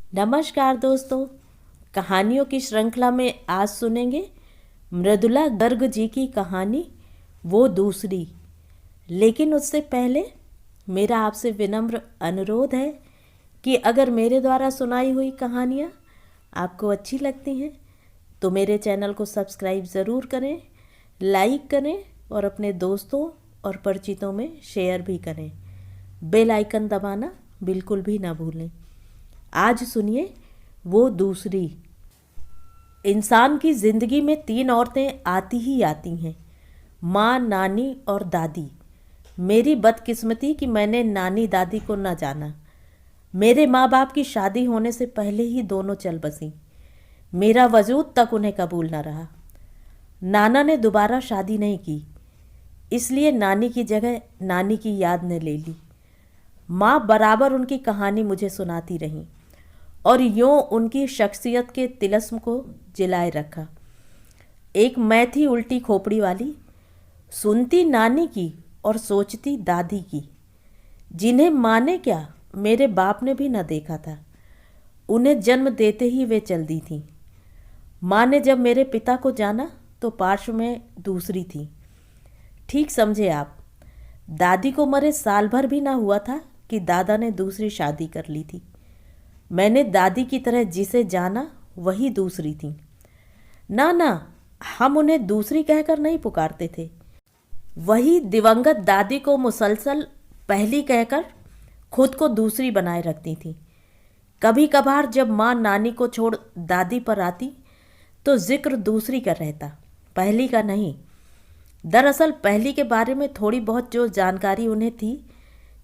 नमस्कार दोस्तों। कहानियों की श्रृंखला में आज सुनेंगे मृदुला गर्ग जी की कहानी वो दूसरी। लेकिन उससे पहले मेरा आपसे विनम्र अनुरोध है कि अगर मेरे द्वारा सुनाई हुई कहानियाँ आपको अच्छी लगती हैं तो मेरे चैनल को सब्सक्राइब ज़रूर करें, लाइक करें और अपने दोस्तों और परिचितों में शेयर भी करें। बेल आइकन दबाना बिल्कुल भी ना भूलें। आज सुनिए वो दूसरी। इंसान की ज़िंदगी में 3 औरतें आती ही आती हैं, माँ, नानी और दादी। मेरी बदकिस्मती कि मैंने नानी दादी को न जाना। मेरे माँ बाप की शादी होने से पहले ही दोनों चल बसीं। मेरा वजूद तक उन्हें कबूल न रहा। नाना ने दोबारा शादी नहीं की, इसलिए नानी की जगह नानी की याद ने ले ली। माँ बराबर उनकी कहानी मुझे सुनाती रहीं और यूँ उनकी शख्सियत के तिलस्म को जिलाए रखा। एक मैं थी उल्टी खोपड़ी वाली, सुनती नानी की और सोचती दादी की, जिन्हें माँ ने क्या मेरे बाप ने भी न देखा था। उन्हें जन्म देते ही वे चल दी थीं। माँ ने जब मेरे पिता को जाना तो पार्श्व में दूसरी थी। ठीक समझे आप, दादी को मरे साल भर भी ना हुआ था कि दादा ने दूसरी शादी कर ली थी। मैंने दादी की तरह जिसे जाना वही दूसरी थी। ना ना, हम उन्हें दूसरी कहकर नहीं पुकारते थे। वही दिवंगत दादी को मुसलसल पहली कहकर खुद को दूसरी बनाए रखती थी। कभी कभार जब माँ नानी को छोड़ दादी पर आती तो जिक्र दूसरी का रहता, पहली का नहीं। दरअसल पहली के बारे में थोड़ी बहुत जो जानकारी उन्हें थी,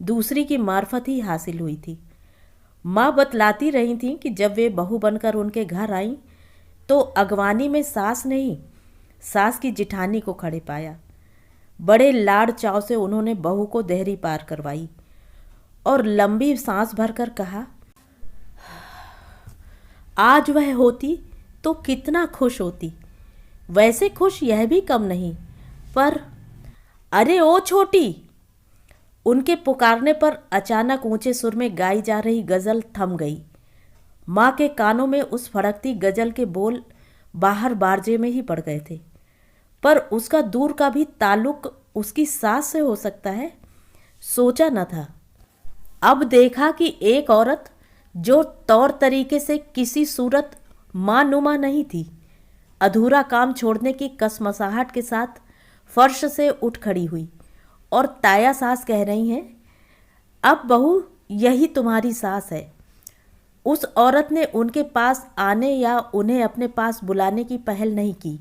दूसरी की मार्फत ही हासिल हुई थी। माँ बतलाती रही थीं कि जब वे बहू बनकर उनके घर आईं तो अगवानी में सास नहीं, सास की जिठानी को खड़े पाया। बड़े लाड़ चाव से उन्होंने बहू को देहरी पार करवाई और लंबी सांस भरकर कहा, आज वह होती तो कितना खुश होती। वैसे खुश यह भी कम नहीं, पर अरे ओ छोटी। उनके पुकारने पर अचानक ऊंचे सुर में गाई जा रही गज़ल थम गई। माँ के कानों में उस फड़कती गज़ल के बोल बाहर बारजे में ही पड़ गए थे, पर उसका दूर का भी ताल्लुक उसकी सास से हो सकता है, सोचा न था। अब देखा कि एक औरत जो तौर तरीके से किसी सूरत माँ नुमा नहीं थी, अधूरा काम छोड़ने की कसमसाहट के साथ फर्श से उठ खड़ी हुई और ताया सास कह रही हैं, अब बहू यही तुम्हारी सास है। उस औरत ने उनके पास आने या उन्हें अपने पास बुलाने की पहल नहीं की।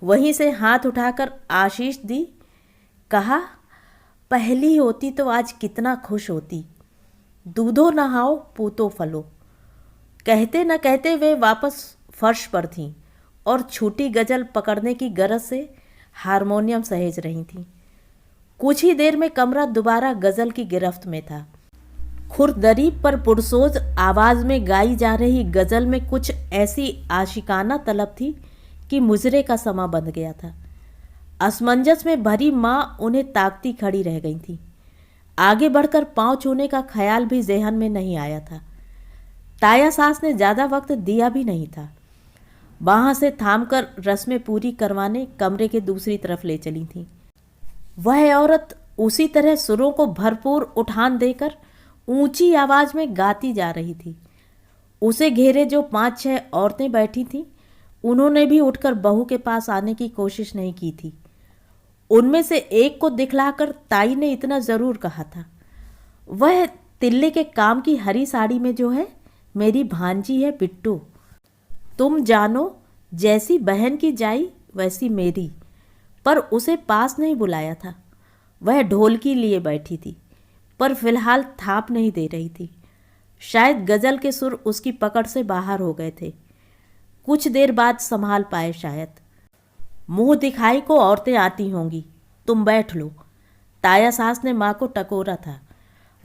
वहीं से हाथ उठाकर आशीष दी, कहा, पहली होती तो आज कितना खुश होती। दूधो नहाओ पूतो फलो। कहते न कहते वे वापस फर्श पर थीं और छूटी गजल पकड़ने की गरज से हारमोनियम सहेज रही थीं। कुछ ही देर में कमरा दोबारा गजल की गिरफ्त में था। खुरदरी पर पुरसोज आवाज में गाई जा रही गजल में कुछ ऐसी आशिकाना तलब थी कि मुजरे का समा बंध गया था। असमंजस में भरी माँ उन्हें ताकती खड़ी रह गई थी। आगे बढ़कर पांव छूने का ख्याल भी जेहन में नहीं आया था। ताया सास ने ज़्यादा वक्त दिया भी नहीं था। वहाँ से थामकर रस्में पूरी करवाने कमरे के दूसरी तरफ ले चली थी। वह औरत उसी तरह सुरों को भरपूर उठान देकर ऊंची आवाज में गाती जा रही थी। उसे घेरे जो 5-6 औरतें बैठी थीं, उन्होंने भी उठकर बहू के पास आने की कोशिश नहीं की थी। उनमें से एक को दिखलाकर ताई ने इतना ज़रूर कहा था, वह तिल्ले के काम की हरी साड़ी में जो है, मेरी भांजी है बिट्टू। तुम जानो, जैसी बहन की जाई वैसी मेरी। पर उसे पास नहीं बुलाया था। वह ढोलकी लिए बैठी थी, पर फिलहाल थाप नहीं दे रही थी। शायद गजल के सुर उसकी पकड़ से बाहर हो गए थे। कुछ देर बाद संभाल पाए शायद। मुंह दिखाई को औरतें आती होंगी, तुम बैठ लो। ताया सास ने माँ को टकोरा था।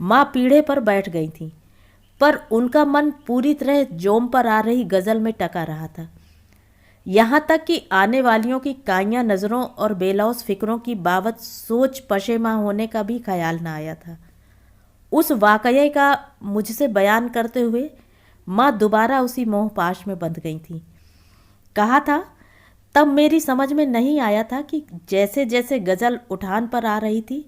माँ पीढ़े पर बैठ गई थी, पर उनका मन पूरी तरह जोम पर आ रही गजल में टका रहा था। यहाँ तक कि आने वालियों की काइयाँ नज़रों और बेलौस फिक्रों की बाबत सोच पशेमा होने का भी ख्याल न आया था। उस वाकये का मुझसे बयान करते हुए माँ दोबारा उसी मोहपाश में बंध गई थी। कहा था, तब मेरी समझ में नहीं आया था कि जैसे जैसे गज़ल उठान पर आ रही थी,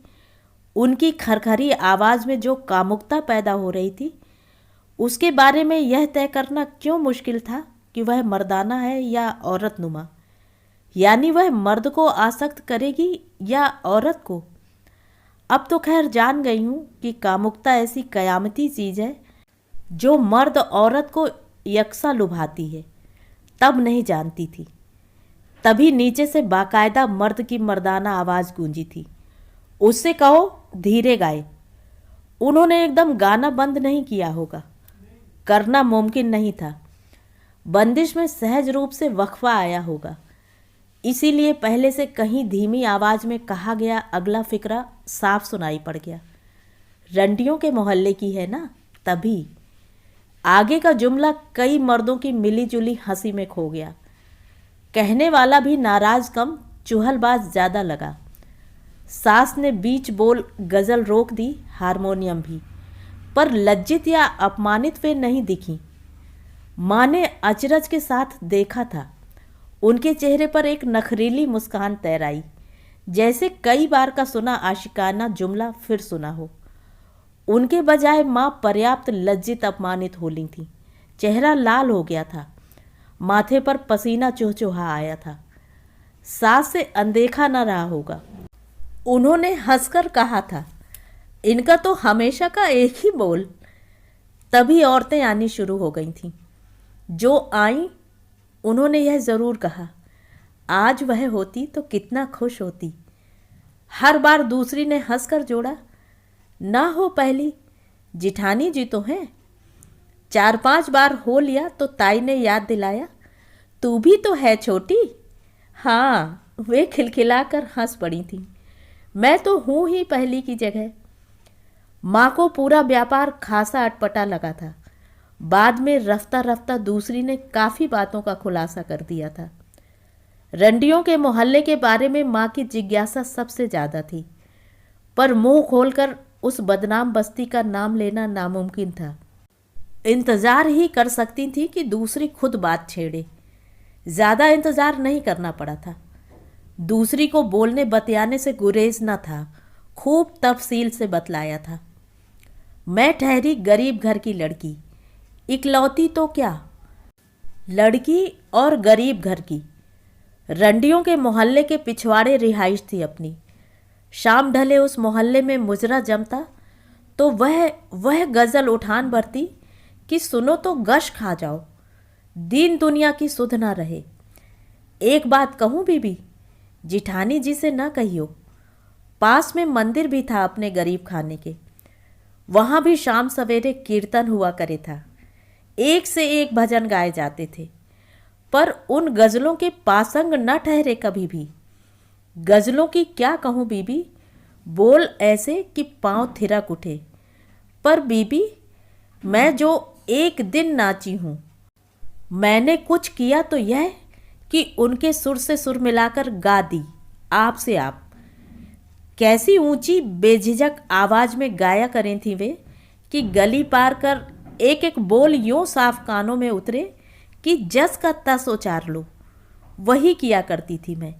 उनकी खरखरी आवाज़ में जो कामुकता पैदा हो रही थी, उसके बारे में यह तय करना क्यों मुश्किल था कि वह मर्दाना है या औरतनुमा, यानी वह मर्द को आसक्त करेगी या औरत को। अब तो खैर जान गई हूँ कि कामुकता ऐसी कयामती चीज़ है जो मर्द औरत को यकसा लुभाती है। तब नहीं जानती थी। तभी नीचे से बाकायदा मर्द की मर्दाना आवाज़ गूंजी थी, उससे कहो धीरे गाए। उन्होंने एकदम गाना बंद नहीं किया होगा, करना मुमकिन नहीं था। बंदिश में सहज रूप से वक्फा आया होगा, इसीलिए पहले से कहीं धीमी आवाज़ में कहा गया अगला फिक्रा साफ सुनाई पड़ गया। रंडियों के मोहल्ले की है ना। तभी आगे का जुमला कई मर्दों की मिली जुली हंसी में खो गया। कहने वाला भी नाराज कम, चुहलबाज ज़्यादा लगा। सास ने बीच बोल गज़ल रोक दी, हारमोनियम भी, पर लज्जित या अपमानित वे नहीं दिखी। माँ ने अचरज के साथ देखा था। उनके चेहरे पर एक नखरीली मुस्कान तैर आई, जैसे कई बार का सुना आशिकाना जुमला फिर सुना हो। उनके बजाय माँ पर्याप्त लज्जित अपमानित हो ली थी। चेहरा लाल हो गया था, माथे पर पसीना चुहचुहा आया था। सास से अनदेखा न रहा होगा। उन्होंने हंसकर कहा था, इनका तो हमेशा का एक ही बोल। तभी औरतें आनी शुरू हो गई थीं। जो आईं उन्होंने यह ज़रूर कहा, आज वह होती तो कितना खुश होती। हर बार दूसरी ने हंसकर जोड़ा, ना हो पहली, जिठानी जी तो हैं। 4-5 बार हो लिया तो ताई ने याद दिलाया, तू भी तो है छोटी। हाँ, वे खिलखिलाकर हंस पड़ी थीं। मैं तो हूँ ही पहली की जगह। माँ को पूरा व्यापार खासा अटपटा लगा था। बाद में रफ्ता रफ्ता दूसरी ने काफ़ी बातों का खुलासा कर दिया था। रंडियों के मोहल्ले के बारे में माँ की जिज्ञासा सबसे ज़्यादा थी, पर मुंह खोलकर उस बदनाम बस्ती का नाम लेना नामुमकिन था। इंतज़ार ही कर सकती थी कि दूसरी खुद बात छेड़े। ज़्यादा इंतज़ार नहीं करना पड़ा था। दूसरी को बोलने बतियाने से गुरेज न था, खूब तफसील से बतलाया था। मैं ठहरी गरीब घर की लड़की, इकलौती तो क्या, लड़की और गरीब घर की। रंडियों के मोहल्ले के पिछवाड़े रिहाइश थी अपनी। शाम ढले उस मोहल्ले में मुजरा जमता तो वह गज़ल उठान भरती कि सुनो तो गश खा जाओ, दीन दुनिया की सुध ना रहे। एक बात कहूँ बीबी, जिठानी जी से ना कहियो। पास में मंदिर भी था अपने गरीब खाने के, वहाँ भी शाम सवेरे कीर्तन हुआ करे था। एक से एक भजन गाए जाते थे, पर उन गज़लों के पासंग न ठहरे कभी भी। गज़लों की क्या कहूँ बीबी, बोल ऐसे कि पाँव थिरक उठे। पर बीबी, मैं जो एक दिन नाची हूँ, मैंने कुछ किया तो यह कि उनके सुर से सुर मिलाकर गा दी, आप से आप। कैसी ऊंची बेझिझक आवाज़ में गाया करें थी वे कि गली पार कर एक एक बोल यूँ साफ कानों में उतरे कि जस का तस उचार लो। वही किया करती थी मैं।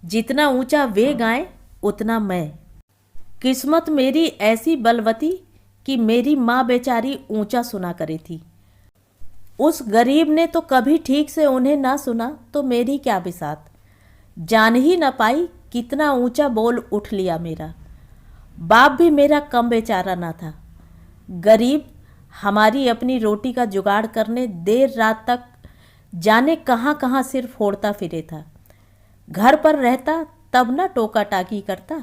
जितना ऊंचा वे गाएं उतना मैं। किस्मत मेरी ऐसी बलवती कि मेरी माँ बेचारी ऊंचा सुना करे थी। उस गरीब ने तो कभी ठीक से उन्हें ना सुना तो मेरी क्या बिसात। जान ही न पाई कितना ऊंचा बोल उठ लिया मेरा। बाप भी मेरा कम बेचारा ना था। गरीब हमारी अपनी रोटी का जुगाड़ करने देर रात तक जाने कहाँ कहाँ सिर फोड़ता फिरे था। घर पर रहता तब न टोका टाकी करता।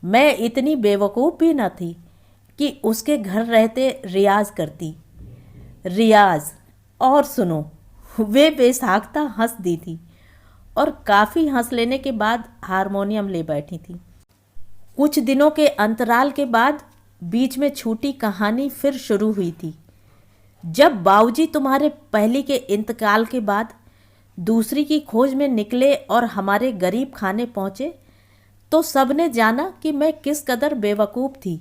मैं इतनी बेवकूफ़ भी न थी कि उसके घर रहते रियाज करती। रियाज और सुनो, वे बेसाख्ता हंस दी थी और काफ़ी हंस लेने के बाद हारमोनियम ले बैठी थी। कुछ दिनों के अंतराल के बाद बीच में छूटी कहानी फिर शुरू हुई थी। जब बाऊजी तुम्हारे पहली के इंतकाल के बाद दूसरी की खोज में निकले और हमारे गरीब खाने पहुँचे तो सबने जाना कि मैं किस कदर बेवकूफ़ थी।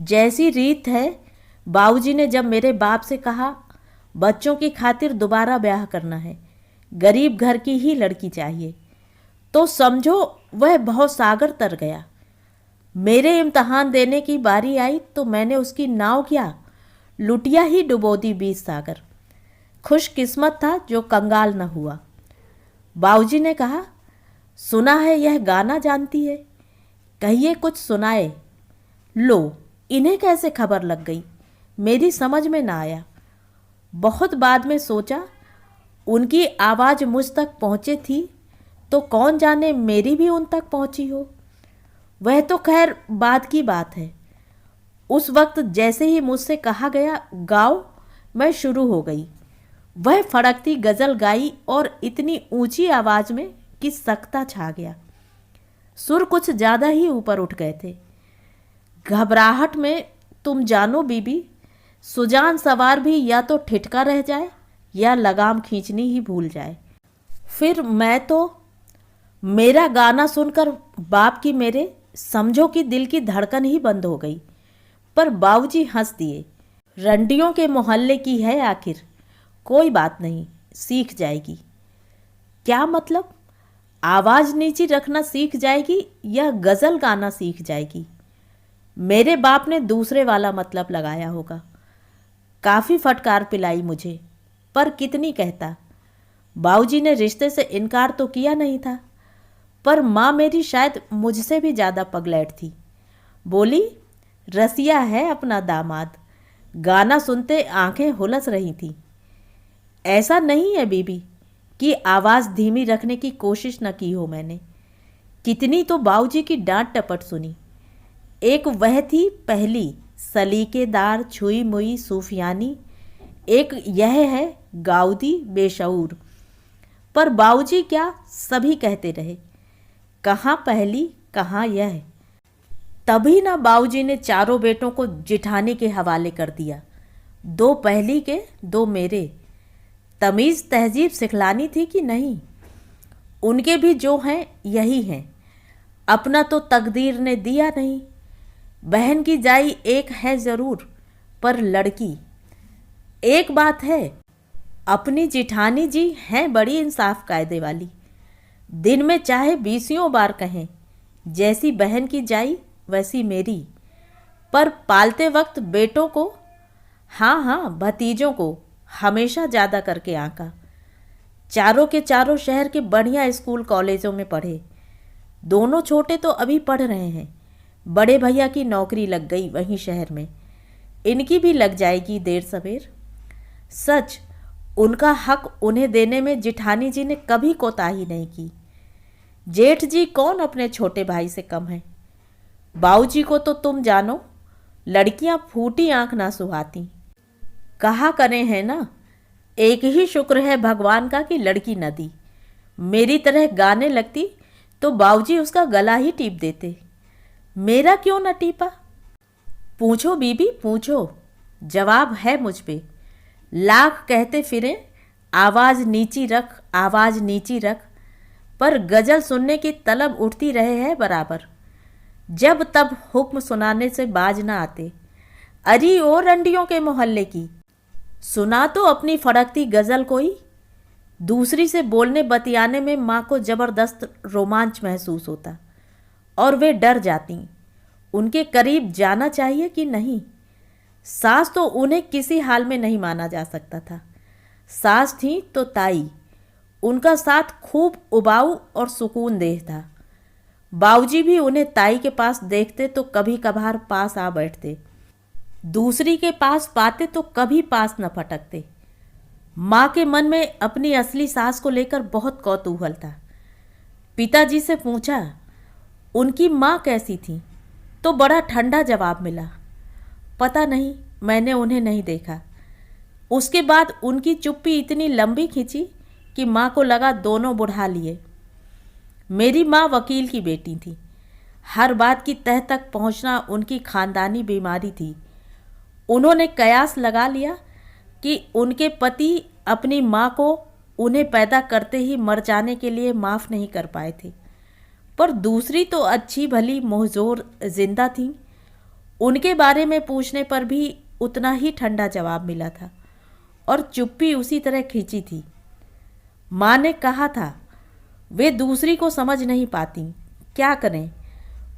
जैसी रीत है, बाऊजी ने जब मेरे बाप से कहा बच्चों की खातिर दोबारा ब्याह करना है, गरीब घर की ही लड़की चाहिए। तो समझो वह भवसागर तर गया। मेरे इम्तहान देने की बारी आई तो मैंने उसकी नाव क्या लुटिया ही डुबो दी 20 सागर। खुशकिस्मत था जो कंगाल न हुआ। बाबूजी ने कहा, सुना है यह गाना जानती है, कहिए कुछ सुनाए। लो, इन्हें कैसे खबर लग गई, मेरी समझ में ना आया। बहुत बाद में सोचा उनकी आवाज़ मुझ तक पहुँचे थी तो कौन जाने मेरी भी उन तक पहुँची हो। वह तो खैर बाद की बात है। उस वक्त जैसे ही मुझसे कहा गया गाओ, मैं शुरू हो गई। वह फड़कती गज़ल गाई और इतनी ऊंची आवाज़ में कि सकता छा गया। सुर कुछ ज़्यादा ही ऊपर उठ गए थे। घबराहट में तुम जानो बीबी, सुजान सवार भी या तो ठिठका रह जाए या लगाम खींचनी ही भूल जाए। फिर मैं तो मेरा गाना सुनकर बाप की मेरे समझो कि दिल की धड़कन ही बंद हो गई। पर बाबूजी हंस दिए। रंडियों के मोहल्ले की है आखिर, कोई बात नहीं, सीख जाएगी। क्या मतलब? आवाज़ नीची रखना सीख जाएगी या गज़ल गाना सीख जाएगी? मेरे बाप ने दूसरे वाला मतलब लगाया होगा। काफ़ी फटकार पिलाई मुझे, पर कितनी कहता। बाबूजी ने रिश्ते से इनकार तो किया नहीं था, पर माँ मेरी शायद मुझसे भी ज़्यादा पगलैट थी। बोली, रसिया है अपना दामाद। गाना सुनते आंखें हुलस रही थीं। ऐसा नहीं है बीबी कि आवाज़ धीमी रखने की कोशिश न की हो मैंने। कितनी तो बाबूजी की डांट टपट सुनी। एक वह थी पहली सलीकेदार छुई मुई सूफियानी, एक यह है गाउदी बेशऊर। पर बाबूजी क्या, सभी कहते रहे, कहाँ पहली कहाँ यह। तभी ना बाबूजी ने चारों बेटों को जिठानी के हवाले कर दिया। 2 पहली के, 2 मेरे। तमीज़ तहजीब सिखलानी थी कि नहीं? उनके भी जो हैं यही हैं। अपना तो तकदीर ने दिया नहीं। बहन की जाई एक है ज़रूर, पर लड़की। एक बात है, अपनी जिठानी जी हैं बड़ी इंसाफ कायदे वाली। दिन में चाहे 20 बार कहें, जैसी बहन की जाई वैसी मेरी। पर पालते वक्त बेटों को, हाँ भतीजों को हमेशा ज़्यादा करके आंका। चारों के चारों शहर के बढ़िया स्कूल कॉलेजों में पढ़े। दोनों छोटे तो अभी पढ़ रहे हैं। बड़े भैया की नौकरी लग गई वहीं शहर में, इनकी भी लग जाएगी देर सवेर। सच, उनका हक उन्हें देने में जिठानी जी ने कभी कोताही नहीं की। जेठ जी कौन अपने छोटे भाई से कम है। बाऊजी को तो तुम जानो, लड़कियां फूटी आंख ना सुहाती। कहा करें है ना, एक ही शुक्र है भगवान का कि लड़की न दी। मेरी तरह गाने लगती तो बाऊजी उसका गला ही टीप देते। मेरा क्यों न टीपा? पूछो बीबी पूछो, जवाब है मुझ पे। लाख कहते फिरें आवाज़ नीची रख, आवाज़ नीची रख, पर गज़ल सुनने की तलब उठती रहे है बराबर। जब तब हुक्म सुनाने से बाज न आते। अरे ओ रंडियों के मोहल्ले की, सुना तो अपनी फड़कती गज़ल कोई। दूसरी से बोलने बतियाने में माँ को ज़बरदस्त रोमांच महसूस होता और वे डर जाती। उनके करीब जाना चाहिए कि नहीं। सास तो उन्हें किसी हाल में नहीं माना जा सकता था। सास थी तो ताई, उनका साथ खूब उबाऊ और सुकून देह था। बाऊजी भी उन्हें ताई के पास देखते तो कभी कभार पास आ बैठते, दूसरी के पास पाते तो कभी पास न फटकते। माँ के मन में अपनी असली सास को लेकर बहुत कौतूहल था। पिताजी से पूछा उनकी माँ कैसी थी, तो बड़ा ठंडा जवाब मिला, पता नहीं, मैंने उन्हें नहीं देखा। उसके बाद उनकी चुप्पी इतनी लंबी खींची कि माँ को लगा दोनों बुढ़ा लिए। मेरी माँ वकील की बेटी थी। हर बात की तह तक पहुँचना उनकी खानदानी बीमारी थी। उन्होंने कयास लगा लिया कि उनके पति अपनी माँ को उन्हें पैदा करते ही मर जाने के लिए माफ़ नहीं कर पाए थे। पर दूसरी तो अच्छी भली मोहजोर जिंदा थी। उनके बारे में पूछने पर भी उतना ही ठंडा जवाब मिला था। और चुप्पी उसी तरह खींची थी। माँ ने कहा था वे दूसरी को समझ नहीं पाती, क्या करें,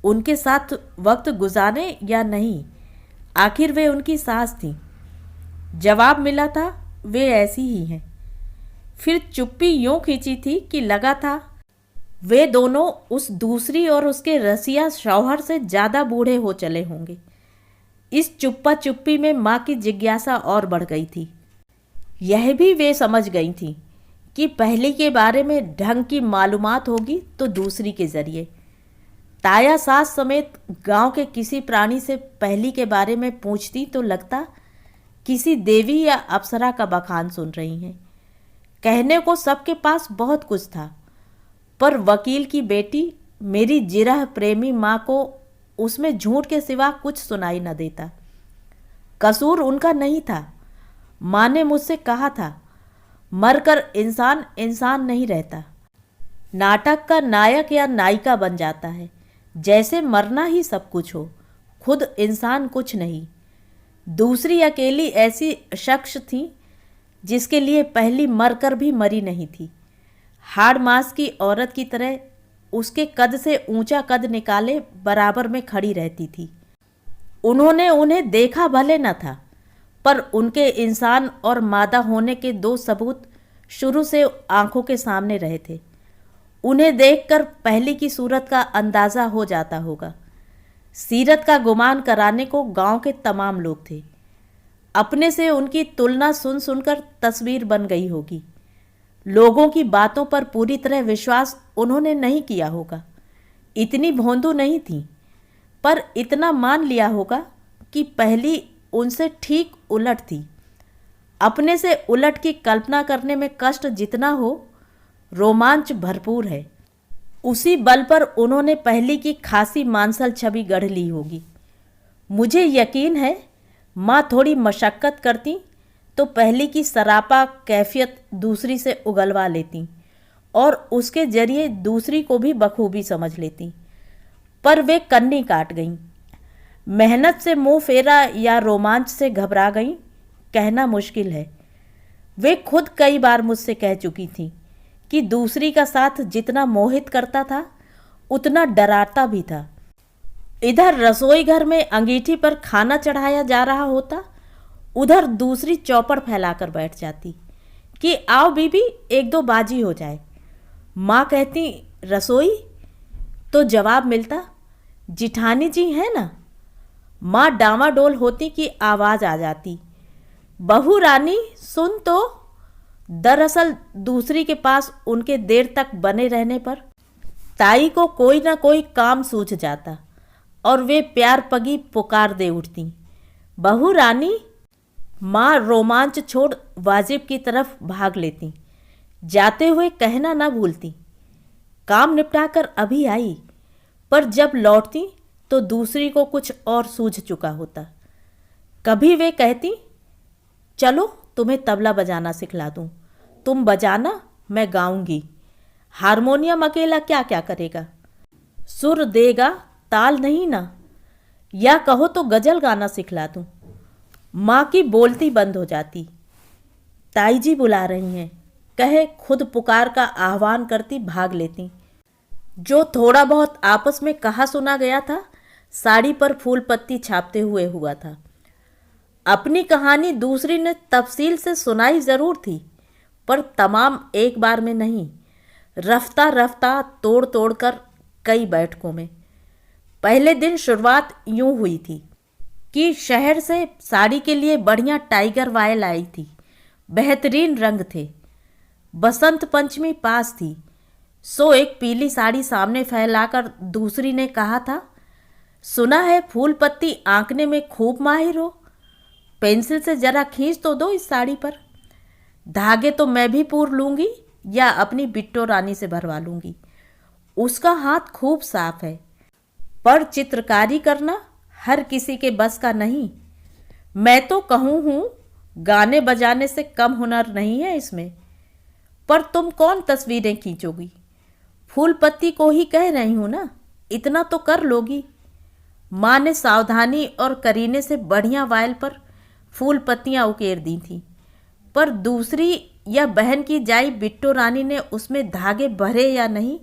उनके साथ वक्त गुजारें या नहीं, आखिर वे उनकी सास थी। जवाब मिला था वे ऐसी ही हैं। फिर चुप्पी यूं खींची थी कि लगा था वे दोनों उस दूसरी और उसके रसिया शौहर से ज़्यादा बूढ़े हो चले होंगे। इस चुप्पा चुप्पी में माँ की जिज्ञासा और बढ़ गई थी। यह भी वे समझ गई थी कि पहली के बारे में ढंग की मालूमात होगी तो दूसरी के जरिए। ताया सास समेत गांव के किसी प्राणी से पहली के बारे में पूछती तो लगता किसी देवी या अप्सरा का बखान सुन रही हैं। कहने को सबके पास बहुत कुछ था, पर वकील की बेटी मेरी जिरह प्रेमी माँ को उसमें झूठ के सिवा कुछ सुनाई न देता। कसूर उनका नहीं था। माँ ने मुझसे कहा था मरकर इंसान इंसान नहीं रहता, नाटक का नायक या नायिका बन जाता है, जैसे मरना ही सब कुछ हो, खुद इंसान कुछ नहीं। दूसरी अकेली ऐसी शख्स थी जिसके लिए पहली मरकर भी मरी नहीं थी। हाड़ मांस की औरत की तरह उसके कद से ऊंचा कद निकाले बराबर में खड़ी रहती थी। उन्होंने उन्हें देखा भले न था, पर उनके इंसान और मादा होने के दो सबूत शुरू से आंखों के सामने रहे थे। उन्हें देखकर पहली की सूरत का अंदाज़ा हो जाता होगा। सीरत का गुमान कराने को गांव के तमाम लोग थे। अपने से उनकी तुलना सुन सुनकर तस्वीर बन गई होगी। लोगों की बातों पर पूरी तरह विश्वास उन्होंने नहीं किया होगा, इतनी भोंदू नहीं थी, पर इतना मान लिया होगा कि पहली उनसे ठीक उलट थी। अपने से उलट की कल्पना करने में कष्ट जितना हो, रोमांच भरपूर है। उसी बल पर उन्होंने पहली की खासी मांसल छवि गढ़ ली होगी। मुझे यकीन है माँ थोड़ी मशक्क़त करती तो पहली की सरापा कैफियत दूसरी से उगलवा लेती और उसके जरिए दूसरी को भी बखूबी समझ लेती, पर वे कन्नी काट गईं। मेहनत से मुंह फेरा या रोमांच से घबरा गईं, कहना मुश्किल है। वे खुद कई बार मुझसे कह चुकी थीं कि दूसरी का साथ जितना मोहित करता था उतना डराता भी था। इधर रसोई घर में अंगीठी पर खाना चढ़ाया जा रहा होता, उधर दूसरी चौपड़ फैलाकर बैठ जाती कि आओ बीबी एक दो बाजी हो जाए। माँ कहती रसोई, तो जवाब मिलता जिठानी जी हैं ना। माँ डामाडोल होती कि आवाज़ आ जाती बहू रानी सुन तो। दरअसल दूसरी के पास उनके देर तक बने रहने पर ताई को कोई ना कोई काम सूझ जाता और वे प्यार पगी पुकार दे उठती बहू रानी। माँ रोमांच छोड़ वाजिब की तरफ भाग लेती, जाते हुए कहना न भूलती काम निपटाकर अभी आई, पर जब लौटती तो दूसरी को कुछ और सूझ चुका होता। कभी वे कहती चलो तुम्हें तबला बजाना सिखला दूं, तुम बजाना मैं गाऊंगी। हारमोनियम अकेला क्या क्या करेगा, सुर देगा ताल नहीं ना, या कहो तो गजल गाना सिखला दूं। माँ की बोलती बंद हो जाती। ताई जी बुला रही हैं, कहे खुद पुकार का आह्वान करती भाग लेती। जो थोड़ा बहुत आपस में कहा सुना गया था साड़ी पर फूल पत्ती छापते हुए हुआ था। अपनी कहानी दूसरी ने तफसील से सुनाई ज़रूर थी, पर तमाम एक बार में नहीं, रफ्ता रफ्ता तोड़ तोड़ कर कई बैठकों में। पहले दिन शुरुआत यूं हुई थी कि शहर से साड़ी के लिए बढ़िया टाइगर वायल आई थी, बेहतरीन रंग थे। बसंत पंचमी पास थी, सो एक पीली साड़ी सामने फैलाकर दूसरी ने कहा था सुना है फूल पत्ती आंकने में खूब माहिर हो, पेंसिल से जरा खींच तो दो इस साड़ी पर। धागे तो मैं भी पूर लूँगी या अपनी बिट्टो रानी से भरवा लूँगी, उसका हाथ खूब साफ है, पर चित्रकारी करना हर किसी के बस का नहीं। मैं तो कहूँ हूँ गाने बजाने से कम हुनर नहीं है इसमें, पर तुम कौन तस्वीरें खींचोगी, फूल पत्ती को ही कह रही हूँ ना, इतना तो कर लोगी। माँ ने सावधानी और करीने से बढ़िया वायल पर फूल पत्तियाँ उकेर दी थीं। पर दूसरी या बहन की जाई बिट्टो रानी ने उसमें धागे भरे या नहीं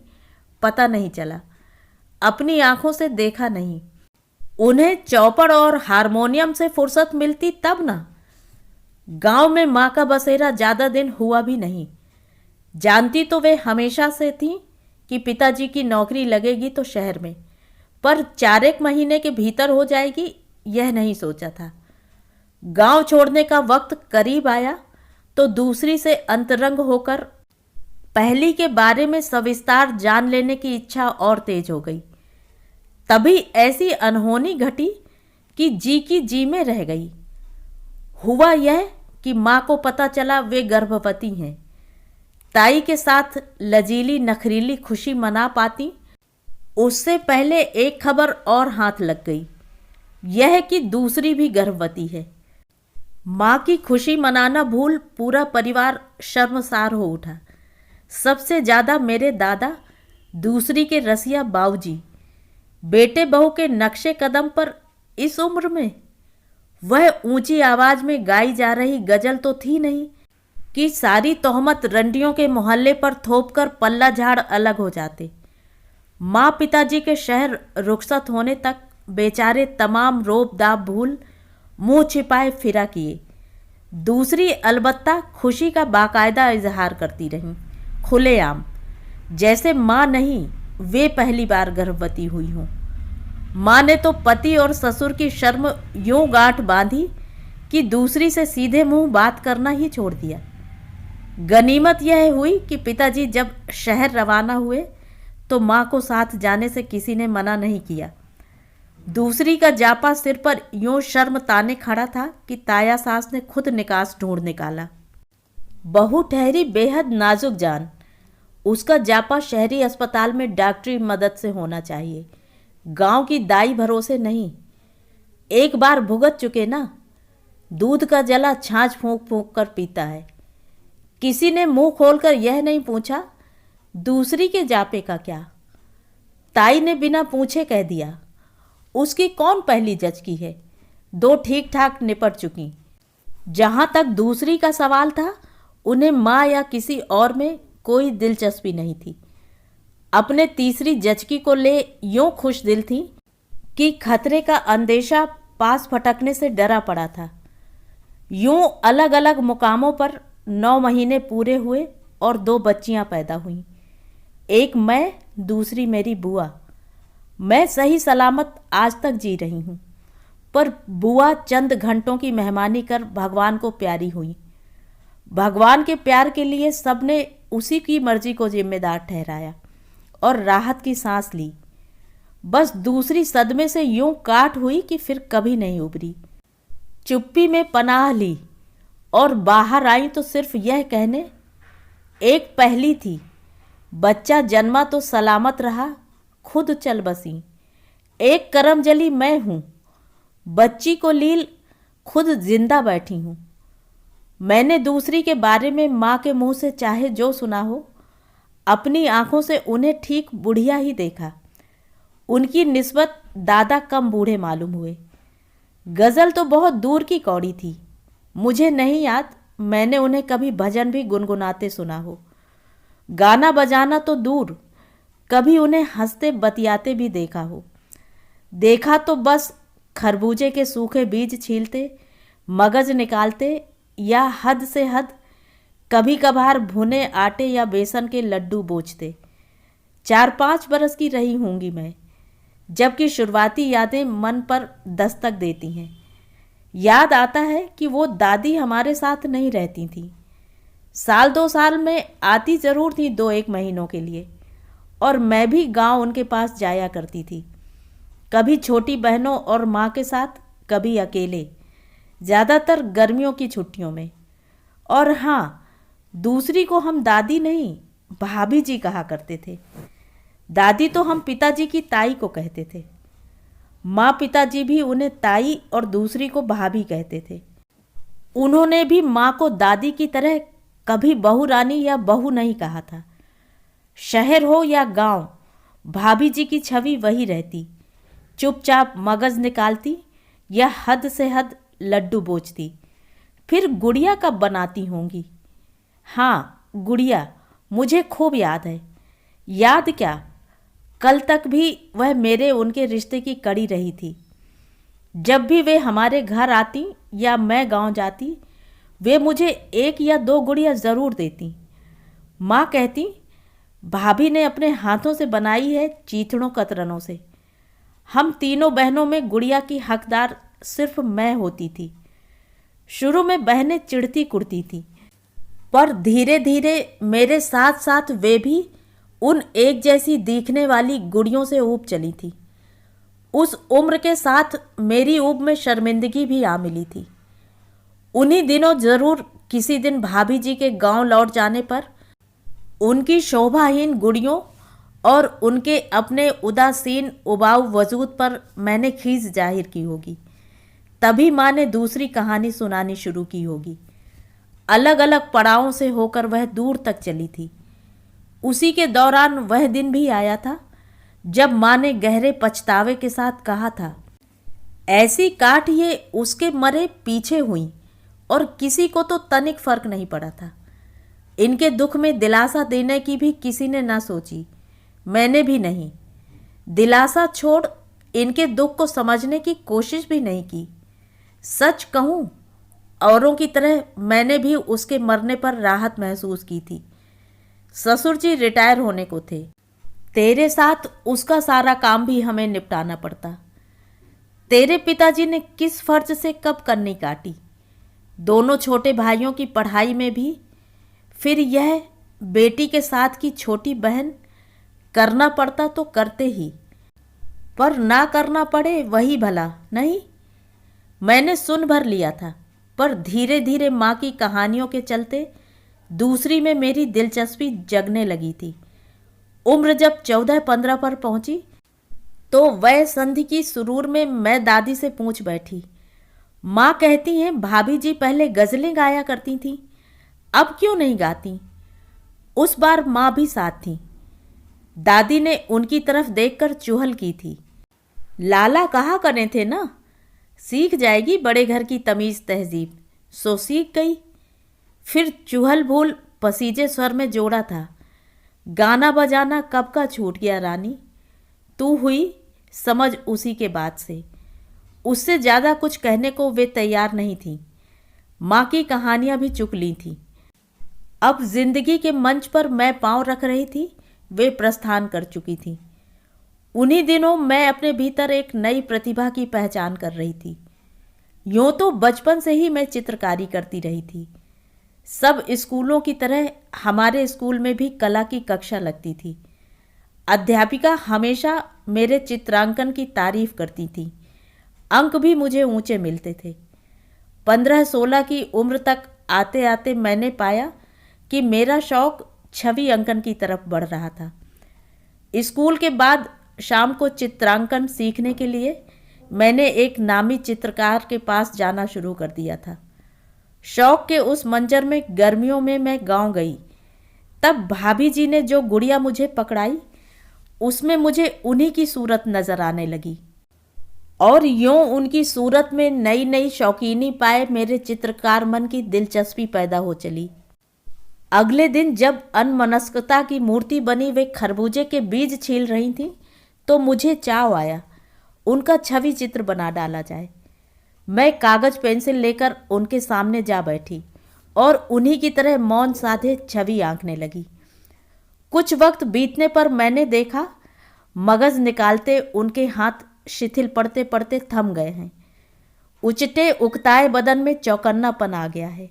पता नहीं चला, अपनी आंखों से देखा नहीं। उन्हें चौपड़ और हारमोनियम से फुर्सत मिलती तब ना। गांव में माँ का बसेरा ज़्यादा दिन हुआ भी नहीं। जानती तो वे हमेशा से थी कि पिताजी की नौकरी लगेगी तो शहर में, पर 4 महीने के भीतर हो जाएगी यह नहीं सोचा था। गांव छोड़ने का वक्त करीब आया तो दूसरी से अंतरंग होकर पहली के बारे में सविस्तार जान लेने की इच्छा और तेज हो गई। तभी ऐसी अनहोनी घटी कि जी की जी में रह गई। हुआ यह कि माँ को पता चला वे गर्भवती हैं। ताई के साथ लजीली नखरीली खुशी मना पाती उससे पहले एक खबर और हाथ लग गई, यह कि दूसरी भी गर्भवती है। माँ की खुशी मनाना भूल पूरा परिवार शर्मसार हो उठा। सबसे ज़्यादा मेरे दादा, दूसरी के रसिया बाऊजी। बेटे बहू के नक्शे कदम पर इस उम्र में वह ऊंची आवाज में गाई जा रही गजल तो थी नहीं कि सारी तोहमत रंडियों के मोहल्ले पर थोपकर पल्ला झाड़ अलग हो जाते। माँ पिताजी के शहर रुखसत होने तक बेचारे तमाम रोब दाब भूल मुंह छिपाए फिरा किए। दूसरी अलबत्ता खुशी का बाकायदा इजहार करती रहीं, खुलेआम, जैसे माँ नहीं वे पहली बार गर्भवती हुई हों। माँ ने तो पति और ससुर की शर्म यूं गांठ बांधी कि दूसरी से सीधे मुंह बात करना ही छोड़ दिया। गनीमत यह हुई कि पिताजी जब शहर रवाना हुए तो माँ को साथ जाने से किसी ने मना नहीं किया। दूसरी का जापा सिर पर यूं शर्म ताने खड़ा था कि ताया सास ने खुद निकास ढूंढ निकाला। बहू ठहरी बेहद नाजुक जान। उसका जापा शहरी अस्पताल में डॉक्टरी मदद से होना चाहिए, गांव की दाई भरोसे नहीं। एक बार भुगत चुके ना, दूध का जला छाछ फूंक फूंक कर पीता है। किसी ने मुंह खोलकर यह नहीं पूछा दूसरी के जापे का क्या। ताई ने बिना पूछे कह दिया, उसकी कौन पहली जचकी है, 2 ठीक ठाक निपट चुकी। जहां तक दूसरी का सवाल था, उन्हें माँ या किसी और में कोई दिलचस्पी नहीं थी। अपने तीसरी जचकी को ले यूं खुश दिल थी कि खतरे का अंदेशा पास फटकने से डरा पड़ा था। यूं अलग अलग मुकामों पर 9 महीने पूरे हुए और 2 बच्चियां पैदा हुईं। एक मैं, दूसरी मेरी बुआ। मैं सही सलामत आज तक जी रही हूँ, पर बुआ चंद घंटों की मेहमानी कर भगवान को प्यारी हुई। भगवान के प्यार के लिए सबने उसी की मर्जी को जिम्मेदार ठहराया और राहत की सांस ली। बस दूसरी सदमे से यूं काट हुई कि फिर कभी नहीं उभरी। चुप्पी में पनाह ली और बाहर आई तो सिर्फ यह कहने, एक पहली थी, बच्चा जन्मा तो सलामत रहा, खुद चल बसी। एक करम जली मैं हूँ, बच्ची को लील खुद जिंदा बैठी हूँ। मैंने दूसरी के बारे में माँ के मुंह से चाहे जो सुना हो, अपनी आंखों से उन्हें ठीक बुढ़िया ही देखा। उनकी निस्बत दादा कम बूढ़े मालूम हुए। गज़ल तो बहुत दूर की कौड़ी थी। मुझे नहीं याद मैंने उन्हें कभी भजन भी गुनगुनाते सुना हो। गाना बजाना तो दूर, कभी उन्हें हंसते बतियाते भी देखा हो। देखा तो बस खरबूजे के सूखे बीज छीलते, मगज निकालते या हद से हद कभी कभार भुने आटे या बेसन के लड्डू बोचते। 4-5 बरस की रही होंगी मैं, जबकि शुरुआती यादें मन पर दस्तक देती हैं। याद आता है कि वो दादी हमारे साथ नहीं रहती थी। 1-2 साल में आती ज़रूर थी 2-1 महीनों के लिए, और मैं भी गांव उनके पास जाया करती थी। कभी छोटी बहनों और माँ के साथ, कभी अकेले, ज़्यादातर गर्मियों की छुट्टियों में। और हाँ, दूसरी को हम दादी नहीं भाभी जी कहा करते थे। दादी तो हम पिताजी की ताई को कहते थे। माँ पिताजी भी उन्हें ताई और दूसरी को भाभी कहते थे। उन्होंने भी माँ को दादी की तरह कभी बहू रानी या बहू नहीं कहा था। शहर हो या गांव, भाभी जी की छवि वही रहती। चुपचाप मगज निकालती या हद से हद लड्डू बोचती। फिर गुड़िया कब बनाती होंगी? हाँ, गुड़िया मुझे खूब याद है। याद क्या, कल तक भी वह मेरे उनके रिश्ते की कड़ी रही थी। जब भी वे हमारे घर आती या मैं गांव जाती, वे मुझे एक या दो गुड़िया ज़रूर देती। माँ कहती, भाभी ने अपने हाथों से बनाई है, चीथड़ों कतरनों से। हम तीनों बहनों में गुड़िया की हकदार सिर्फ मैं होती थी। शुरू में बहनें चिढ़ती कुढ़ती थी, पर धीरे धीरे मेरे साथ साथ वे भी उन एक जैसी दिखने वाली गुड़ियों से ऊब चली थी। उस उम्र के साथ मेरी ऊब में शर्मिंदगी भी आ मिली थी। उन्हीं दिनों जरूर किसी दिन भाभी जी के गांव लौट जाने पर उनकी शोभाहीन गुड़ियों और उनके अपने उदासीन उबाऊ वजूद पर मैंने खीस जाहिर की होगी। तभी माँ ने दूसरी कहानी सुनानी शुरू की होगी। अलग अलग पड़ावों से होकर वह दूर तक चली थी। उसी के दौरान वह दिन भी आया था जब माँ ने गहरे पछतावे के साथ कहा था, ऐसी काट ये उसके मरे पीछे हुई और किसी को तो तनिक फर्क नहीं पड़ा था। इनके दुख में दिलासा देने की भी किसी ने ना सोची, मैंने भी नहीं। दिलासा छोड़ इनके दुख को समझने की कोशिश भी नहीं की। सच कहूँ, औरों की तरह मैंने भी उसके मरने पर राहत महसूस की थी। ससुर जी रिटायर होने को थे। तेरे साथ उसका सारा काम भी हमें निपटाना पड़ता। तेरे पिताजी ने किस फर्ज से कब करनी काटी। दोनों छोटे भाइयों की पढ़ाई में भी, फिर यह बेटी के साथ की छोटी बहन। करना पड़ता तो करते ही, पर ना करना पड़े वही भला नहीं। मैंने सुन भर लिया था, पर धीरे धीरे माँ की कहानियों के चलते दूसरी में मेरी दिलचस्पी जगने लगी थी। उम्र जब 14-15 पर पहुंची तो वह संधि की सुरूर में मैं दादी से पूछ बैठी। माँ कहती हैं, भाभी जी पहले गज़लें गाया करती थीं, अब क्यों नहीं गाती? उस बार माँ भी साथ थी। दादी ने उनकी तरफ देखकर चुहल की थी। लाला कहा करे थे ना, सीख जाएगी बड़े घर की तमीज़ तहजीब। सो सीख गई। फिर चुहल भूल पसीजे स्वर में जोड़ा था, गाना बजाना कब का छूट गया रानी। तू हुई समझ उसी के बाद से। उससे ज़्यादा कुछ कहने को वे तैयार नहीं थी। माँ की कहानियाँ भी चुक ली थी। अब जिंदगी के मंच पर मैं पांव रख रही थी, वे प्रस्थान कर चुकी थी। उन्हीं दिनों मैं अपने भीतर एक नई प्रतिभा की पहचान कर रही थी। यूँ तो बचपन से ही मैं चित्रकारी करती रही थी। सब स्कूलों की तरह हमारे स्कूल में भी कला की कक्षा लगती थी। अध्यापिका हमेशा मेरे चित्रांकन की तारीफ करती थी। अंक भी मुझे ऊंचे मिलते थे। 15-16 की उम्र तक आते आते मैंने पाया कि मेरा शौक छवि अंकन की तरफ बढ़ रहा था। स्कूल के बाद शाम को चित्रांकन सीखने के लिए मैंने एक नामी चित्रकार के पास जाना शुरू कर दिया था। शौक के उस मंजर में गर्मियों में मैं गांव गई। तब भाभी जी ने जो गुड़िया मुझे पकड़ाई, उसमें मुझे उन्हीं की सूरत नजर आने लगी और यूं उनकी सूरत में नई नई शौकीनी पाए मेरे चित्रकार मन की दिलचस्पी पैदा हो चली। अगले दिन जब अनमनस्कता की मूर्ति बनी वे खरबूजे के बीज छील रही थीं, तो मुझे चाव आया उनका छवि चित्र बना डाला जाए। मैं कागज पेंसिल लेकर उनके सामने जा बैठी और उन्हीं की तरह मौन साधे छवि आंकने लगी। कुछ वक्त बीतने पर मैंने देखा मगज निकालते उनके हाथ शिथिल पड़ते पड़ते थम गए हैं। उचटे उकताए बदन में चौकन्नापन आ गया है।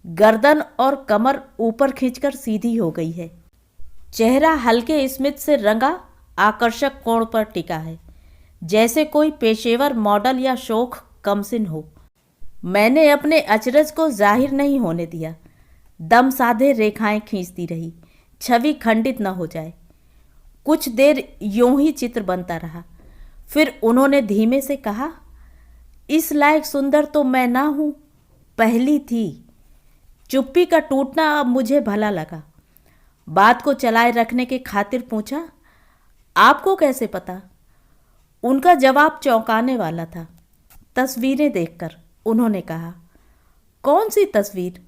गर्दन और कमर ऊपर खींचकर सीधी हो गई है। चेहरा हल्के स्मित से रंगा आकर्षक कोण पर टिका है, जैसे कोई पेशेवर मॉडल या शौक कमसिन हो। मैंने अपने अचरज को जाहिर नहीं होने दिया। दम साधे रेखाएं खींचती रही, छवि खंडित न हो जाए। कुछ देर यूं ही चित्र बनता रहा। फिर उन्होंने धीमे से कहा, इस लायक सुंदर तो मैं ना हूं, पहली थी। चुप्पी का टूटना अब मुझे भला लगा। बात को चलाए रखने के खातिर पूछा, आपको कैसे पता? उनका जवाब चौंकाने वाला था। तस्वीरें देखकर उन्होंने कहा, कौन सी तस्वीर?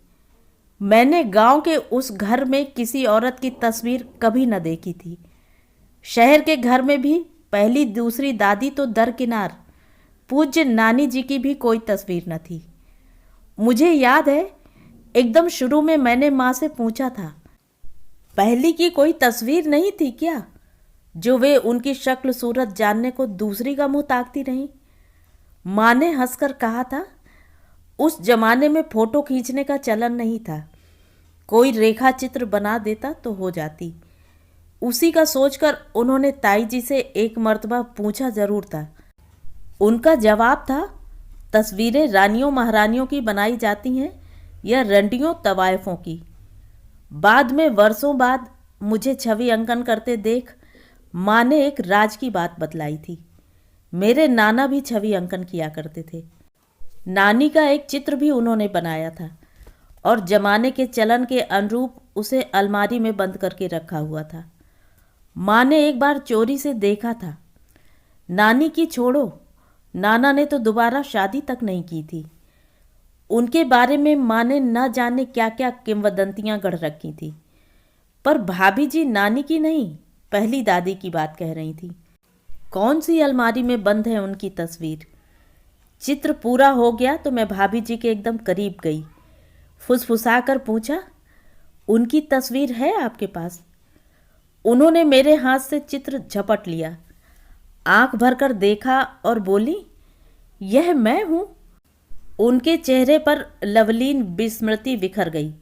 मैंने गांव के उस घर में किसी औरत की तस्वीर कभी न देखी थी। शहर के घर में भी पहली दूसरी दादी तो दरकिनार, पूज्य नानी जी की भी कोई तस्वीर न थी। मुझे याद है एकदम शुरू में मैंने माँ से पूछा था, पहली की कोई तस्वीर नहीं थी क्या, जो वे उनकी शक्ल सूरत जानने को दूसरी का मुंह ताकती रहीं। माँ ने हंसकर कहा था, उस जमाने में फोटो खींचने का चलन नहीं था, कोई रेखा चित्र बना देता तो हो जाती। उसी का सोचकर उन्होंने ताई जी से एक मर्तबा पूछा जरूर था। उनका जवाब था, तस्वीरें रानियों महारानियों की बनाई जाती हैं या रंडियों तवायफों की। बाद में वर्षों बाद मुझे छवि अंकन करते देख माँ ने एक राज की बात बतलाई थी। मेरे नाना भी छवि अंकन किया करते थे। नानी का एक चित्र भी उन्होंने बनाया था और जमाने के चलन के अनुरूप उसे अलमारी में बंद करके रखा हुआ था। माँ ने एक बार चोरी से देखा था। नानी की छोड़ो, नाना ने तो दोबारा शादी तक नहीं की थी। उनके बारे में माँ ने न जाने क्या क्या किंवदंतियाँ गढ़ रखी थी। पर भाभी जी नानी की नहीं, पहली दादी की बात कह रही थी। कौन सी अलमारी में बंद है उनकी तस्वीर? चित्र पूरा हो गया तो मैं भाभी जी के एकदम करीब गई। फुसफुसा कर पूछा, उनकी तस्वीर है आपके पास? उन्होंने मेरे हाथ से चित्र झपट लिया, आंख भरकर देखा और बोली, यह मैं हूं। उनके चेहरे पर लवलीन विस्मृति बिखर गई।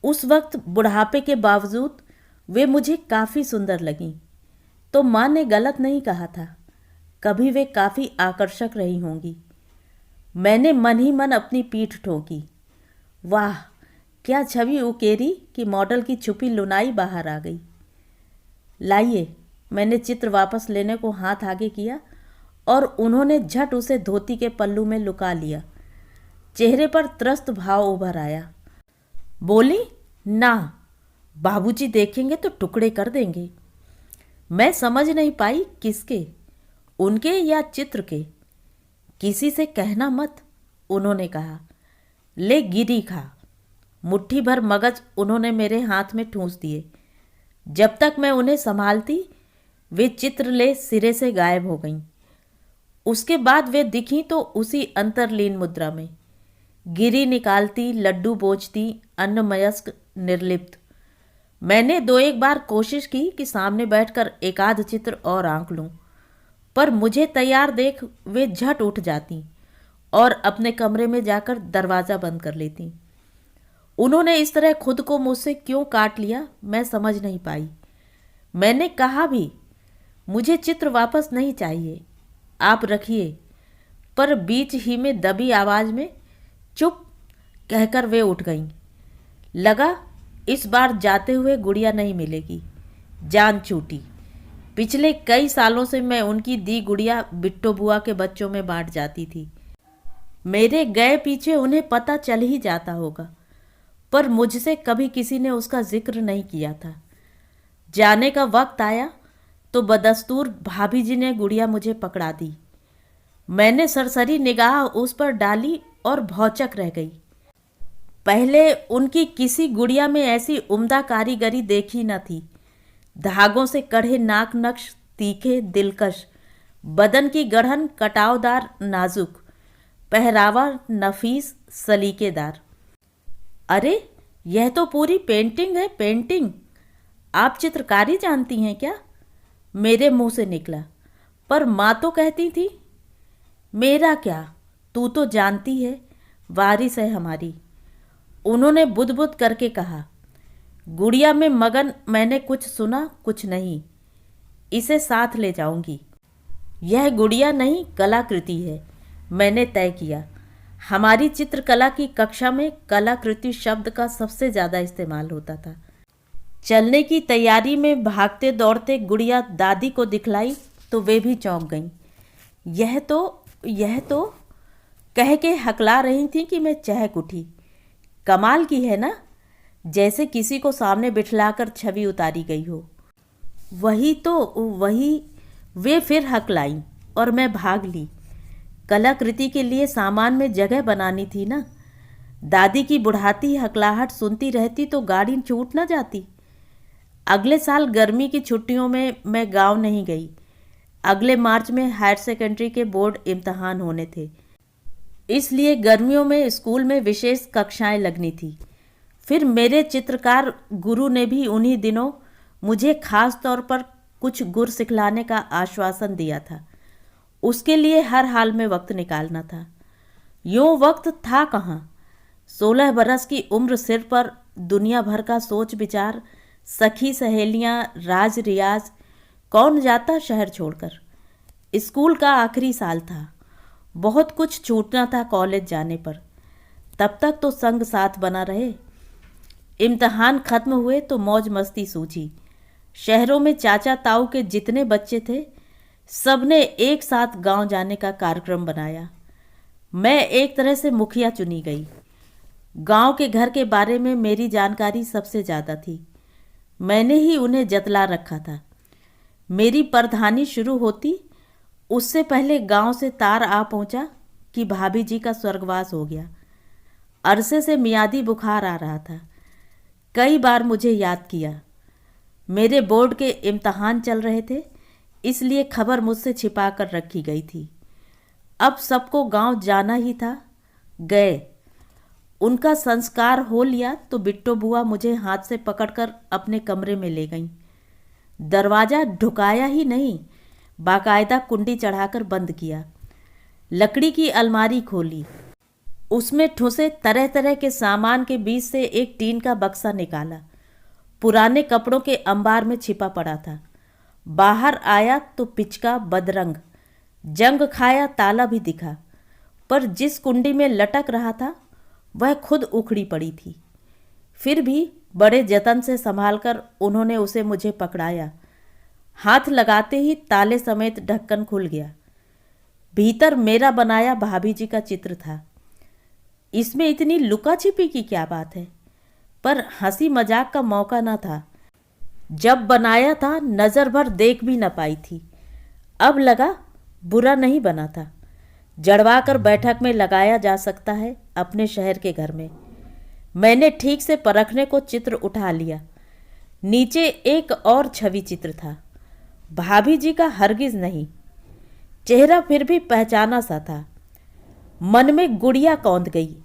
उस वक्त बुढ़ापे के बावजूद वे मुझे काफ़ी सुंदर लगीं। तो माँ ने गलत नहीं कहा था, कभी वे काफ़ी आकर्षक रही होंगी। मैंने मन ही मन अपनी पीठ ठोकी। वाह, क्या छवि उकेरी कि मॉडल की छुपी लुनाई बाहर आ गई। लाइए, मैंने चित्र वापस लेने को हाथ आगे किया और उन्होंने झट उसे धोती के पल्लू में लुका लिया। चेहरे पर त्रस्त भाव उभर आया। बोली, ना, बाबूजी देखेंगे तो टुकड़े कर देंगे। मैं समझ नहीं पाई किसके, उनके या चित्र के। किसी से कहना मत, उन्होंने कहा। ले गिरी खा। मुट्ठी भर मगज उन्होंने मेरे हाथ में ठूंस दिए। जब तक मैं उन्हें संभालती वे चित्र ले सिरे से गायब हो गईं। उसके बाद वे दिखीं तो उसी अंतर्लीन मुद्रा में, गिरी निकालती, लड्डू बोचती, अन्नमयस्क, निर्लिप्त। मैंने दो एक बार कोशिश की कि सामने बैठकर एक आध चित्र और आंक लूं, पर मुझे तैयार देख वे झट उठ जाती और अपने कमरे में जाकर दरवाज़ा बंद कर लेती। उन्होंने इस तरह खुद को मुझसे क्यों काट लिया मैं समझ नहीं पाई। मैंने कहा भी, मुझे चित्र वापस नहीं चाहिए, आप रखिए, पर बीच ही में दबी आवाज़ में चुप कहकर वे उठ गईं। लगा इस बार जाते हुए गुड़िया नहीं मिलेगी। जान छूटी। पिछले कई सालों से मैं उनकी दी गुड़िया बिट्टो बुआ के बच्चों में बांट जाती थी। मेरे गए पीछे उन्हें पता चल ही जाता होगा, पर मुझसे कभी किसी ने उसका जिक्र नहीं किया था। जाने का वक्त आया तो बदस्तूर भाभी जी ने गुड़िया मुझे पकड़ा दी। मैंने सरसरी निगाह उस पर डाली और भौचक रह गई। पहले उनकी किसी गुड़िया में ऐसी उम्दा कारीगरी देखी न थी। धागों से कढ़े नाक नक्श तीखे दिलकश, बदन की गढ़न कटावदार नाजुक, पहरावा नफीस सलीकेदार। अरे यह तो पूरी पेंटिंग है, पेंटिंग। आप चित्रकारी जानती हैं क्या? मेरे मुंह से निकला, पर माँ तो कहती थी। मेरा क्या, तू तो जानती है, वारिस है हमारी। उन्होंने बुदबुद करके कहा। गुड़िया में मगन मैंने कुछ सुना कुछ नहीं। इसे साथ ले जाऊंगी। यह गुड़िया नहीं, कलाकृति है, मैंने तय किया। हमारी चित्रकला की कक्षा में कलाकृति शब्द का सबसे ज़्यादा इस्तेमाल होता था। चलने की तैयारी में भागते दौड़ते गुड़िया दादी को दिखलाई तो वे भी चौंक गईं। यह तो कह के हकला रही थी कि मैं चहक उठी। कमाल की है ना, जैसे किसी को सामने बिठलाकर छवि उतारी गई हो। वही वे फिर हकलाईं और मैं भाग ली। कलाकृति के लिए सामान में जगह बनानी थी ना। दादी की बुढ़ाती हकलाहट सुनती रहती तो गाड़ी छूट न जाती। अगले साल गर्मी की छुट्टियों में मैं गांव नहीं गई। अगले मार्च में हायर सेकेंडरी के बोर्ड इम्तहान होने थे, इसलिए गर्मियों में स्कूल में विशेष कक्षाएं लगनी थी। फिर मेरे चित्रकार गुरु ने भी उन्हीं दिनों मुझे खास तौर पर कुछ गुर सिखलाने का आश्वासन दिया था। उसके लिए हर हाल में वक्त निकालना था। यूँ वक्त था कहाँ। 16 बरस की उम्र सिर पर, दुनिया भर का सोच विचार, सखी सहेलियाँ, राज रियाज, कौन जाता शहर छोड़कर। स्कूल का आखिरी साल था, बहुत कुछ छूटना था कॉलेज जाने पर। तब तक तो संग साथ बना रहे। इम्तहान खत्म हुए तो मौज मस्ती सूझी। शहरों में चाचा ताऊ के जितने बच्चे थे सबने एक साथ गांव जाने का कार्यक्रम बनाया। मैं एक तरह से मुखिया चुनी गई। गांव के घर के बारे में मेरी जानकारी सबसे ज़्यादा थी। मैंने ही उन्हें जतला रखा था। मेरी प्रधानी शुरू होती उससे पहले गांव से तार आ पहुंचा कि भाभी जी का स्वर्गवास हो गया। अरसे से मियादी बुखार आ रहा था। कई बार मुझे याद किया। मेरे बोर्ड के इम्तहान चल रहे थे, इसलिए खबर मुझसे छिपा कर रखी गई थी। अब सबको गांव जाना ही था। गए। उनका संस्कार हो लिया तो बिट्टो बुआ मुझे हाथ से पकड़कर अपने कमरे में ले गईं। दरवाज़ा ढुकाया ही नहीं, बाकायदा कुंडी चढ़ाकर बंद किया। लकड़ी की अलमारी खोली, उसमें ठुसे तरह तरह के सामान के बीच से एक टीन का बक्सा निकाला। पुराने कपड़ों के अंबार में छिपा पड़ा था। बाहर आया तो पिचका बदरंग, जंग खाया ताला भी दिखा, पर जिस कुंडी में लटक रहा था वह खुद उखड़ी पड़ी थी। फिर भी बड़े जतन से संभालकर उन्होंने उसे मुझे पकड़ाया। हाथ लगाते ही ताले समेत ढक्कन खुल गया। भीतर मेरा बनाया भाभी जी का चित्र था। इसमें इतनी लुका छिपी की क्या बात है, पर हंसी मजाक का मौका न था। जब बनाया था नज़र भर देख भी न पाई थी। अब लगा बुरा नहीं बना था। जड़वा कर बैठक में लगाया जा सकता है अपने शहर के घर में। मैंने ठीक से परखने को चित्र उठा लिया। नीचे एक और छवि चित्र था, भाभी जी का हरगिज नहीं। चेहरा फिर भी पहचाना सा था। मन में गुड़िया कौंध गई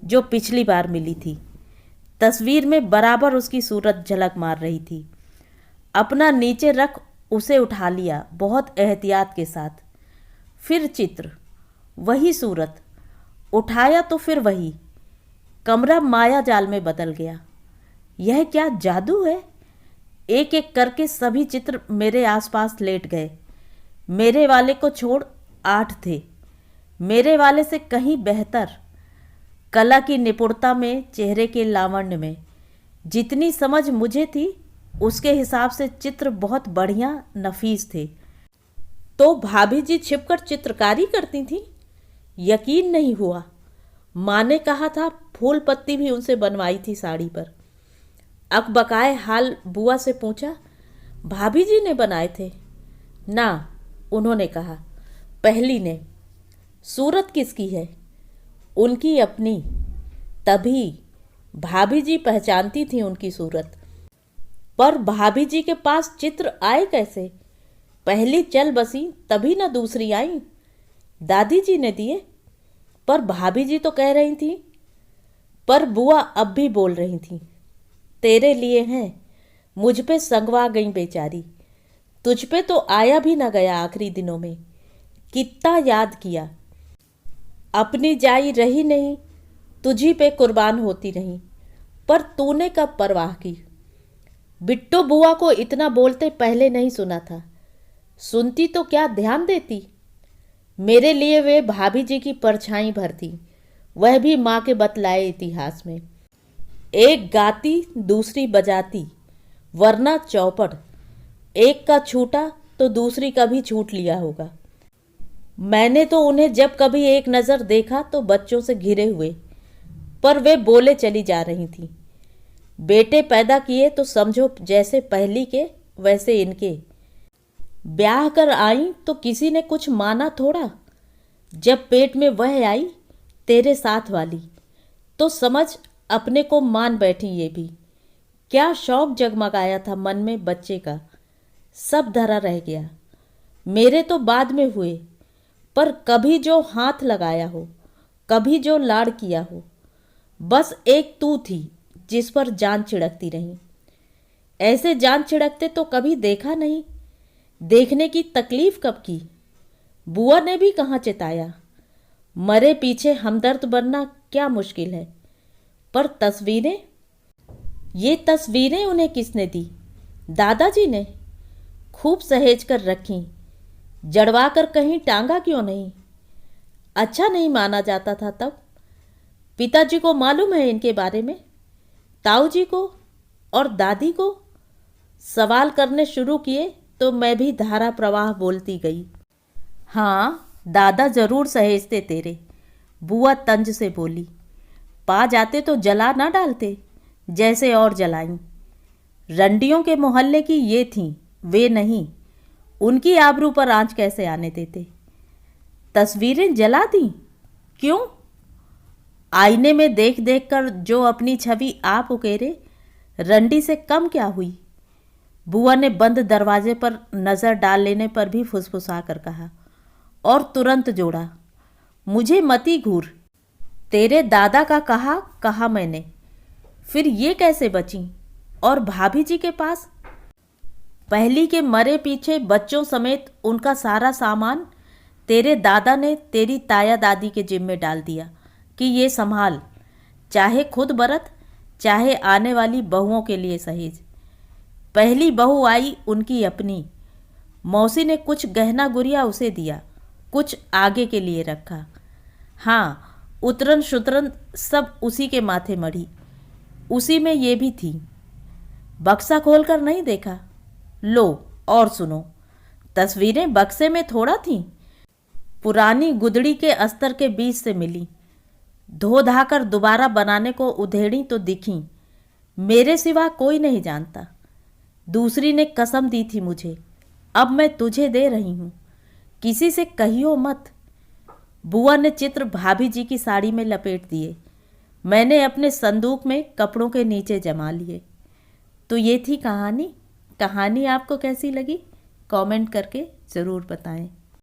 जो पिछली बार मिली थी। तस्वीर में बराबर उसकी सूरत झलक मार रही थी। अपना नीचे रख उसे उठा लिया बहुत एहतियात के साथ। फिर चित्र, वही सूरत, उठाया तो फिर वही। कमरा माया जाल में बदल गया। यह क्या जादू है। एक एक करके सभी चित्र मेरे आसपास लेट गए। मेरे वाले को छोड़ 8 थे। मेरे वाले से कहीं बेहतर। कला की निपुणता में, चेहरे के लावण्य में जितनी समझ मुझे थी उसके हिसाब से चित्र बहुत बढ़िया, नफीस थे। तो भाभी जी छिपकर चित्रकारी करती थीं? यकीन नहीं हुआ। माँ ने कहा था फूल पत्ती भी उनसे बनवाई थी साड़ी पर। अकबकाए हाल बुआ से पूछा, भाभी जी ने बनाए थे? ना, उन्होंने कहा, पहली ने। सूरत किसकी है? उनकी अपनी। तभी भाभी जी पहचानती थी उनकी सूरत। पर भाभी जी के पास चित्र आए कैसे? पहली चल बसी तभी ना दूसरी आई। दादी जी ने दिए। पर भाभी जी तो कह रही थी। पर बुआ अब भी बोल रही थी, तेरे लिए हैं। मुझ पे संगवा गई बेचारी। तुझ पे तो आया भी ना गया आखिरी दिनों में। कितना याद किया। अपनी जाई रही नहीं, तुझी पे कुर्बान होती रही। पर तूने कब परवाह की? बिट्टो बुआ को इतना बोलते पहले नहीं सुना था। सुनती तो क्या ध्यान देती। मेरे लिए वे भाभी जी की परछाई भर थी, वह भी माँ के बतलाए इतिहास में। एक गाती दूसरी बजाती, वरना चौपड़। एक का छूटा तो दूसरी का भी छूट लिया होगा। मैंने तो उन्हें जब कभी एक नज़र देखा तो बच्चों से घिरे हुए, पर वे बोले चली जा रही थीं। बेटे पैदा किए तो समझो जैसे पहली के वैसे इनके। ब्याह कर आई तो किसी ने कुछ माना थोड़ा। जब पेट में वह आई तेरे साथ वाली, तो समझ अपने को मान बैठी ये भी। क्या शौक जगमगाया था मन में बच्चे का, सब धरा रह गया। मेरे तो बाद में हुए, पर कभी जो हाथ लगाया हो, कभी जो लाड़ किया हो, बस एक तू थी जिस पर जान छिड़कती रही। ऐसे जान छिड़कते तो कभी देखा नहीं, देखने की तकलीफ कब की। बुआ ने भी कहाँ चिताया। मरे पीछे हमदर्द बनना क्या मुश्किल है। पर तस्वीरें, ये तस्वीरें उन्हें किसने दी? दादाजी ने। खूब सहेज कर रखी, जड़वा कर कहीं टांगा क्यों नहीं? अच्छा नहीं माना जाता था तब। पिताजी को मालूम है इनके बारे में, ताऊ जी को और दादी को। सवाल करने शुरू किए तो मैं भी धारा प्रवाह बोलती गई। हाँ, दादा जरूर सहेजते तेरे, बुआ तंज से बोली। पा जाते तो जला ना डालते जैसे और जलाईं। रंडियों के मोहल्ले की ये थीं, वे नहीं। उनकी आबरू पर आंच कैसे आने देते? तस्वीरें जला दी? क्यों? आईने में देख देख कर जो अपनी छवि आप उकेरे, रंडी से कम क्या हुई? बुआ ने बंद दरवाजे पर नज़र डाल लेने पर भी फुसफुसा कर कहा, और तुरंत जोड़ा, मुझे मती घूर। तेरे दादा का कहा मैंने। फिर ये कैसे बची? और भाभी जी के पास? पहली के मरे पीछे बच्चों समेत उनका सारा सामान तेरे दादा ने तेरी ताया दादी के जिम्मे में डाल दिया कि ये संभाल, चाहे खुद बरत, चाहे आने वाली बहुओं के लिए सहेज। पहली बहू आई उनकी अपनी, मौसी ने कुछ गहना गुड़िया उसे दिया, कुछ आगे के लिए रखा। हाँ, उतरन शुतरन सब उसी के माथे मढ़ी, उसी में ये भी थी। बक्सा खोलकर नहीं देखा? लो और सुनो, तस्वीरें बक्से में थोड़ा थीं, पुरानी गुदड़ी के अस्तर के बीच से मिली। धो धाकर दोबारा बनाने को उधेड़ी तो दिखी। मेरे सिवा कोई नहीं जानता। दूसरी ने कसम दी थी मुझे, अब मैं तुझे दे रही हूँ, किसी से कहियो मत। बुआ ने चित्र भाभी जी की साड़ी में लपेट दिए। मैंने अपने संदूक में कपड़ों के नीचे जमा लिए। तो ये थी कहानी। कहानी आपको कैसी लगी? कमेंट करके ज़रूर बताएं।